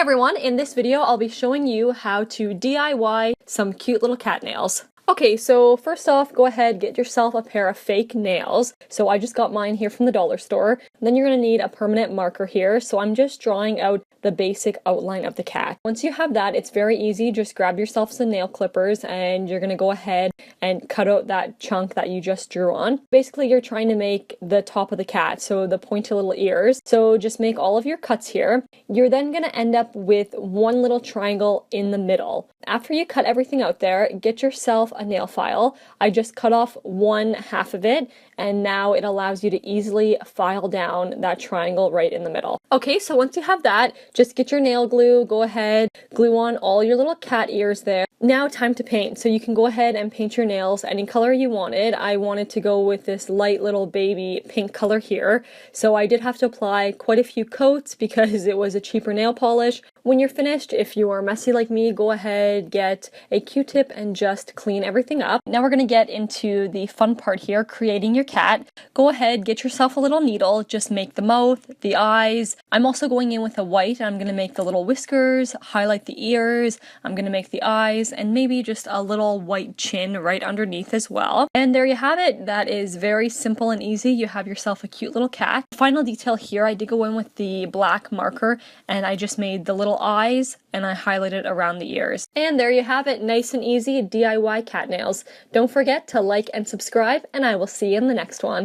everyone, in this video I'll be showing you how to DIY some cute little cat nails. Okay, so first off, go ahead, get yourself a pair of fake nails. So I just got mine here from the dollar store. Then you're going to need a permanent marker here. So I'm just drawing out the basic outline of the cat. Once you have that, it's very easy. Just grab yourself some nail clippers and you're going to go ahead and cut out that chunk that you just drew on. Basically, you're trying to make the top of the cat, so the pointy little ears. So just make all of your cuts here. You're then going to end up with one little triangle in the middle. After you cut everything out there, get yourself a nail file. I just cut off one half of it, and now it allows you to easily file down that triangle right in the middle. Okay, so once you have that, just get your nail glue, go ahead, glue on all your little cat ears there. Now time to paint. So you can go ahead and paint your nails any color you wanted. I wanted to go with this light little baby pink color here. So I did have to apply quite a few coats because it was a cheaper nail polish. When you're finished, if you are messy like me, go ahead, get a Q-tip and just clean everything up. Now we're going to get into the fun part here, creating your cat. Go ahead, get yourself a little needle, just make the mouth, the eyes. I'm also going in with a white. I'm going to make the little whiskers, highlight the ears. I'm going to make the eyes and maybe just a little white chin right underneath as well. And there you have it. That is very simple and easy. You have yourself a cute little cat. Final detail here, I did go in with the black marker and I just made the little eyes and I highlighted around the ears. And there you have it, nice and easy DIY cat nails. Don't forget to like and subscribe, and I will see you in the next one.